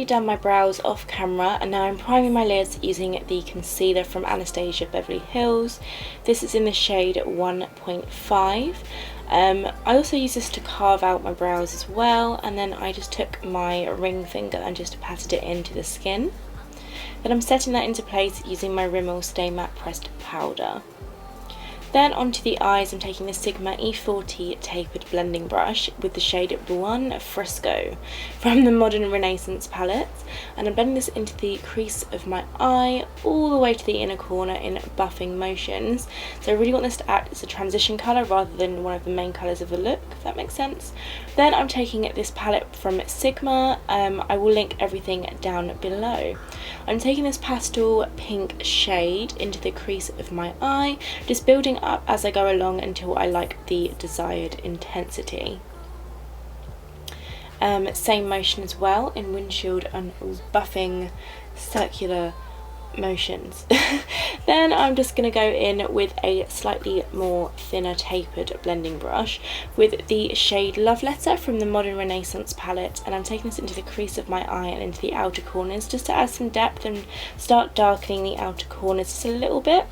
done my brows off camera, and now I'm priming my lids using the concealer from Anastasia Beverly Hills. This is in the shade 1.5. I also use this to carve out my brows as well, and then I just took my ring finger and just patted it into the skin. Then I'm setting that into place using my Rimmel Stay Matte Pressed Powder. Then onto the eyes, I'm taking the Sigma E40 tapered blending brush with the shade Buon Fresco from the Modern Renaissance palette, and I'm blending this into the crease of my eye all the way to the inner corner in buffing motions. So I really want this to act as a transition colour rather than one of the main colours of the look, if that makes sense. Then I'm taking this palette from Sigma. I will link everything down below. I'm taking this pastel pink shade into the crease of my eye, just building up as I go along until I like the desired intensity. Same motion as well in windshield and buffing circular motions. Then I'm just going to go in with a slightly more thinner tapered blending brush with the shade Love Letter from the Modern Renaissance palette, and I'm taking this into the crease of my eye and into the outer corners just to add some depth and start darkening the outer corners just a little bit.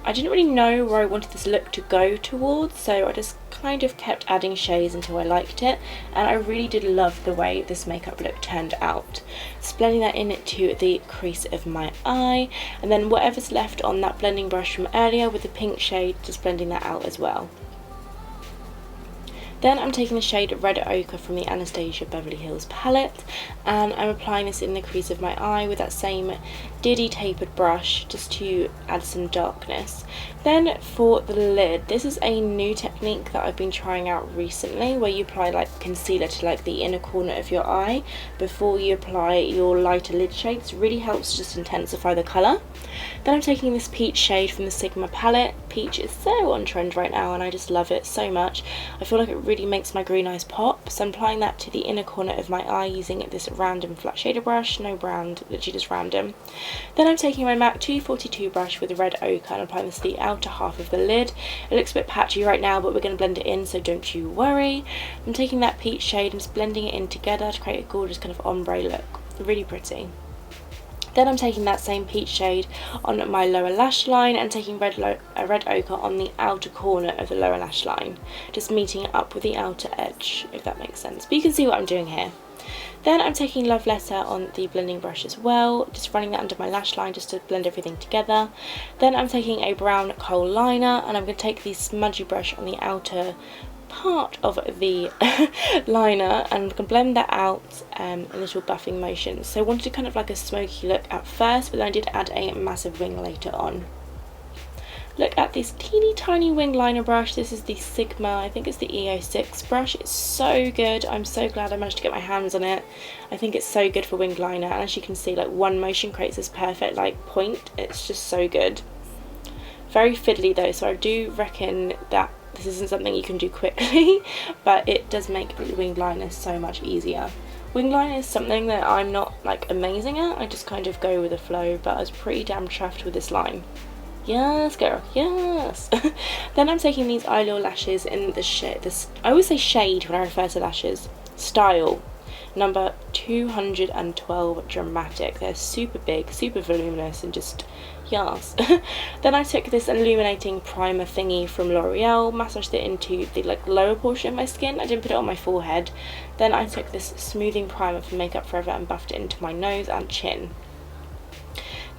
I didn't really know where I wanted this look to go towards, so I just kind of kept adding shades until I liked it, and I really did love the way this makeup look turned out. Just blending that into the crease of my eye, and then whatever's left on that blending brush from earlier with the pink shade, just blending that out as well. Then I'm taking the shade Red Ochre from the Anastasia Beverly Hills palette, and I'm applying this in the crease of my eye with that same Diddy tapered brush just to add some darkness. Then for the lid, this is a new technique that I've been trying out recently, where you apply like concealer to like the inner corner of your eye before you apply your lighter lid shade. This really helps just intensify the colour. Then I'm taking this peach shade from the Sigma palette. Peach is so on trend right now and I just love it so much. I feel like it really makes my green eyes pop, so I'm applying that to the inner corner of my eye using this random flat shader brush, no brand, literally just random. Then I'm taking my MAC 242 brush with the Red Ochre and applying this to the outer half of the lid. It looks a bit patchy right now, but we're going to blend it in, so don't you worry. I'm taking that peach shade and just blending it in together to create a gorgeous kind of ombre look. Really pretty. Then I'm taking that same peach shade on my lower lash line and taking Red Ochre on the outer corner of the lower lash line, just meeting it up with the outer edge, if that makes sense. But you can see what I'm doing here. Then I'm taking Love Letter on the blending brush as well, just running that under my lash line just to blend everything together. Then I'm taking a brown kohl liner and I'm going to take the smudgy brush on the outer part of the liner and I'm going to blend that out in little buffing motions. So I wanted kind of like a smoky look at first, but then I did add a massive wing later on. Look at this teeny tiny wing liner brush. This is the Sigma, I think it's the E06 brush. It's so good. I'm so glad I managed to get my hands on it. I think it's so good for winged liner, and as you can see, like one motion creates this perfect like point. It's just so good. Very fiddly though, so I do reckon that this isn't something you can do quickly, but it does make winged liner so much easier. Winged liner is something that I'm not like amazing at. I just kind of go with the flow, but I was pretty damn chuffed with this line. Yes, girl, yes. Then I'm taking these eyelure lashes in the shade, I always say shade when I refer to lashes, style, number 212 Dramatic. They're super big, super voluminous, and just, yes. Then I took this illuminating primer thingy from L'Oreal, massaged it into the like lower portion of my skin. I didn't put it on my forehead. Then I took this smoothing primer from Makeup Forever and buffed it into my nose and chin.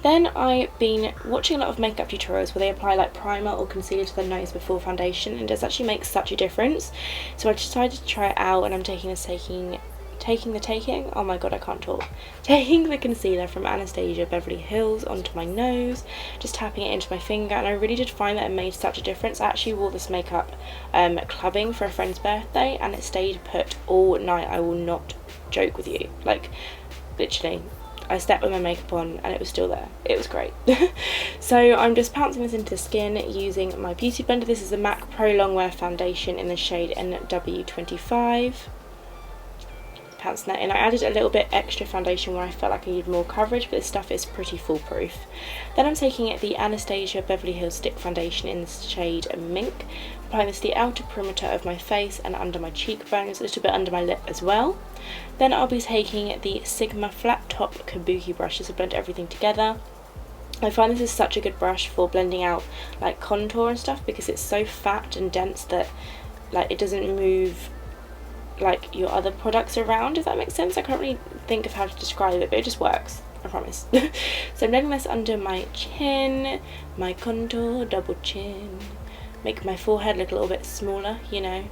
Then I've been watching a lot of makeup tutorials where they apply like primer or concealer to the nose before foundation, and it does actually make such a difference. So I decided to try it out, and I'm taking oh my god, I can't talk. Taking the concealer from Anastasia Beverly Hills onto my nose, just tapping it into my finger, and I really did find that it made such a difference. I actually wore this makeup clubbing for a friend's birthday, and it stayed put all night. I will not joke with you. Like, literally. I stepped with my makeup on and it was still there. It was great. So I'm just pouncing this into the skin using my beauty blender. This is the MAC Pro Longwear foundation in the shade NW25. cancelling that in. I added a little bit extra foundation where I felt like I needed more coverage, but this stuff is pretty foolproof. Then I'm taking the Anastasia Beverly Hills Stick Foundation in the shade Mink, applying this to the outer perimeter of my face and under my cheekbones, a little bit under my lip as well. Then I'll be taking the Sigma Flat Top Kabuki brush to blend everything together. I find this is such a good brush for blending out like contour and stuff, because it's so fat and dense that like it doesn't move like your other products around, if that makes sense. I can't really think of how to describe it, but it just works, I promise. So I'm blending this under my chin, my contour, double chin, make my forehead look a little bit smaller, you know,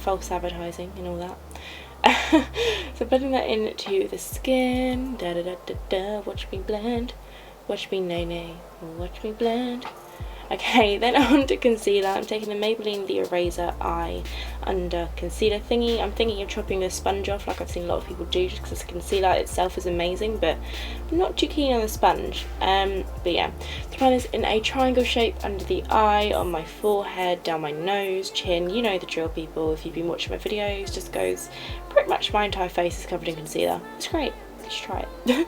false advertising and all that. So blending that into the skin, da da da da da, watch me blend, watch me nay nay, watch me blend. Okay, then on to concealer. I'm taking the Maybelline The Eraser Eye Under Concealer thingy. I'm thinking of chopping the sponge off like I've seen a lot of people do, just because the concealer itself is amazing, but I'm not too keen on the sponge. But yeah, apply this in a triangle shape under the eye, on my forehead, down my nose, chin. You know the drill, people. If you've been watching my videos, just goes pretty much my entire face is covered in concealer. It's great. Just try it.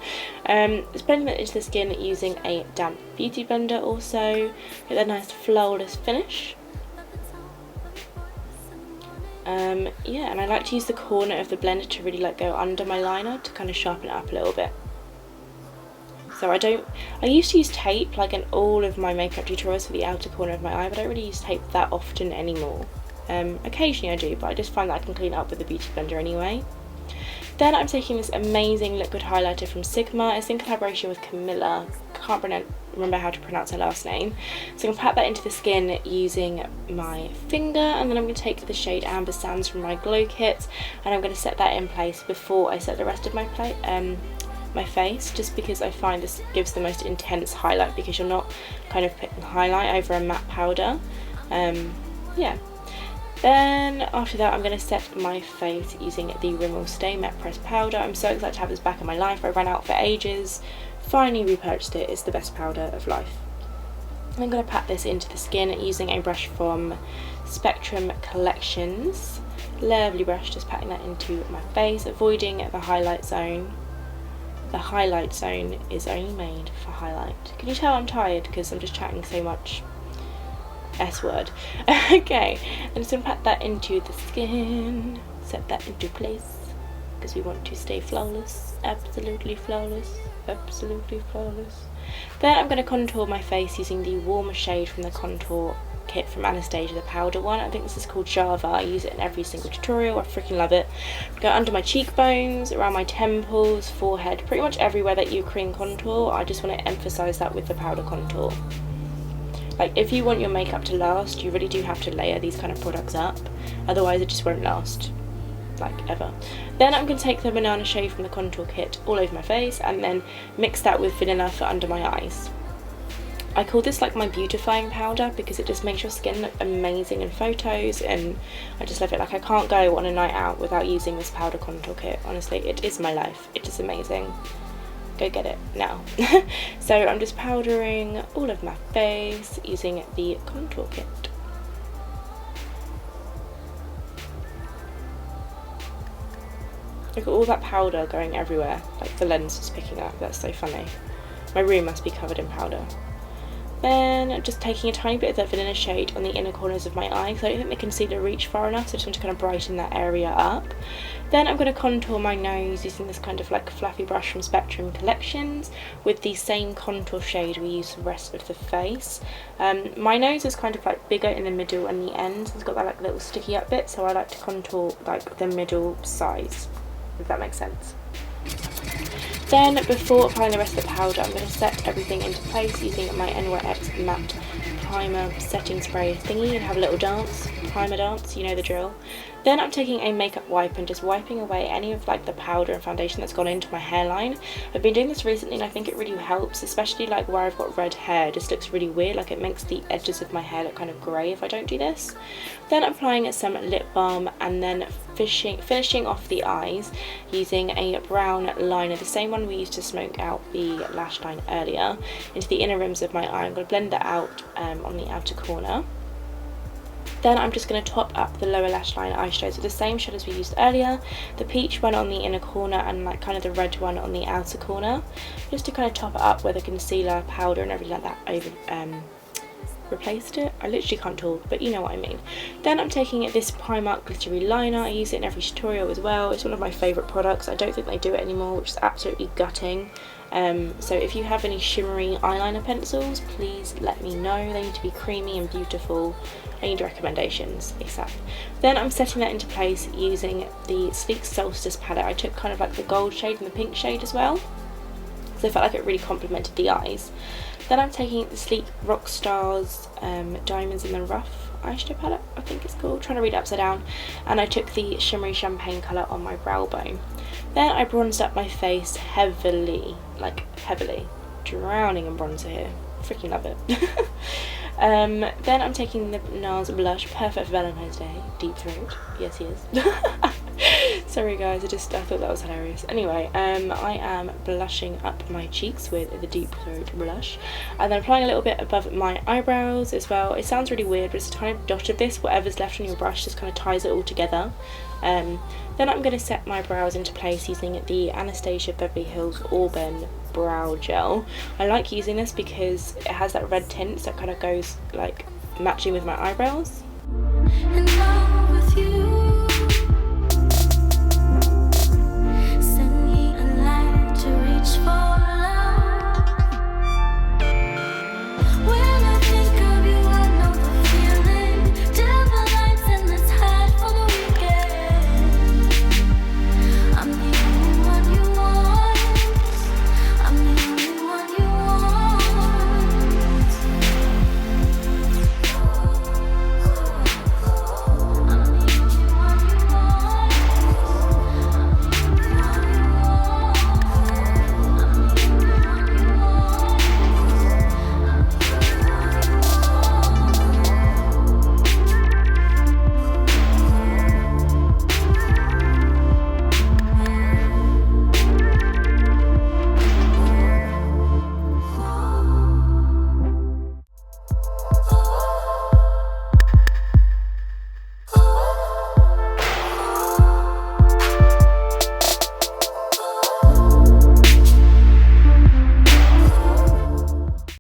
Just blending that into the skin using a damp beauty blender also. Get that nice flawless finish. Yeah, and I like to use the corner of the blender to really like go under my liner to kind of sharpen it up a little bit. So I used to use tape like in all of my makeup tutorials for the outer corner of my eye, but I don't really use tape that often anymore. Occasionally I do, but I just find that I can clean it up with the beauty blender anyway. Then I'm taking this amazing liquid highlighter from Sigma. It's in collaboration with Camilla. Can't remember how to pronounce her last name. So I'm going to pat that into the skin using my finger, and then I'm going to take the shade Amber Sands from my glow kit, and I'm going to set that in place before I set the rest of my my face, just because I find this gives the most intense highlight, because you're not kind of putting highlight over a matte powder. Yeah. Then after that I'm going to set my face using the Rimmel Stay Matte Press Powder. I'm so excited to have this back in my life. I ran out for ages, finally repurchased it. It's the best powder of life. I'm going to pat this into the skin using a brush from Spectrum Collections. Lovely brush, just patting that into my face, avoiding the highlight zone. The highlight zone is only made for highlight. Can you tell I'm tired because I'm just chatting so much? S word. Okay, I'm just going to pat that into the skin, set that into place, because we want to stay flawless, absolutely flawless, absolutely flawless. Then I'm going to contour my face using the warmer shade from the contour kit from Anastasia, the powder one. I think this is called Java. I use it in every single tutorial. I freaking love it. Go under my cheekbones, around my temples, forehead, pretty much everywhere that you cream contour. I just want to emphasize that with the powder contour. Like, if you want your makeup to last, you really do have to layer these kind of products up, otherwise it just won't last, like, ever. Then I'm going to take the banana shade from the contour kit all over my face, and then mix that with vanilla for under my eyes. I call this like my beautifying powder, because it just makes your skin look amazing in photos, and I just love it. Like, I can't go on a night out without using this powder contour kit. Honestly, it is my life. It is amazing. Go get it now. So I'm just powdering all of my face using the contour kit. Look at all that powder going everywhere, like the lens is picking up. That's so funny. My room must be covered in powder. Then just taking a tiny bit of that vanilla shade on the inner corners of my eye, because I don't think the concealer reached far enough, so I just want to kind of brighten that area up. Then I'm going to contour my nose using this kind of like fluffy brush from Spectrum Collections with the same contour shade we use for the rest of the face. My nose is kind of like bigger in the middle and the ends. It's got that like little sticky up bit, so I like to contour like the middle size, if that makes sense. Then, before applying the rest of the powder, I'm going to set everything into place using my NYX Matte Primer Setting Spray thingy and have a little dance, primer dance, you know the drill. Then I'm taking a makeup wipe and just wiping away any of like the powder and foundation that's gone into my hairline. I've been doing this recently and I think it really helps, especially like where I've got red hair. It just looks really weird, like it makes the edges of my hair look kind of grey if I don't do this. Then applying some lip balm and then finishing off the eyes using a brown liner, the same one we used to smoke out the lash line earlier, into the inner rims of my eye. I'm going to blend that out on the outer corner. Then I'm just going to top up the lower lash line eyeshadows with the same shadows we used earlier, the peach one on the inner corner and like kind of the red one on the outer corner, just to kind of top it up where the concealer, powder and everything like that replaced it. I literally can't talk, but you know what I mean. Then I'm taking this Primark glittery liner. I use it in every tutorial as well. It's one of my favourite products. I don't think they do it anymore, which is absolutely gutting. So if you have any shimmery eyeliner pencils, please let me know. They need to be creamy and beautiful. I need recommendations ASAP. Then I'm setting that into place using the Sleek Solstice palette. I took kind of like the gold shade and the pink shade as well, so I felt like it really complemented the eyes. Then I'm taking the Sleek Rockstars Diamonds in the Rough eyeshadow palette, I think it's called, trying to read it upside down, and I took the shimmery champagne colour on my brow bone. Then I bronzed up my face heavily, like heavily, drowning in bronzer here, freaking love it. Then I'm taking the NARS blush, perfect for Valentine's Day, Deep Throat, yes he is. Sorry guys, I thought that was hilarious. Anyway, I am blushing up my cheeks with the Deep Throat blush, and then applying a little bit above my eyebrows as well. It sounds really weird, but it's a tiny dot of this, whatever's left on your brush just kind of ties it all together. Then I'm going to set my brows into place using the Anastasia Beverly Hills Auburn Brow Gel. I like using this because it has that red tint, so it kind of goes like matching with my eyebrows.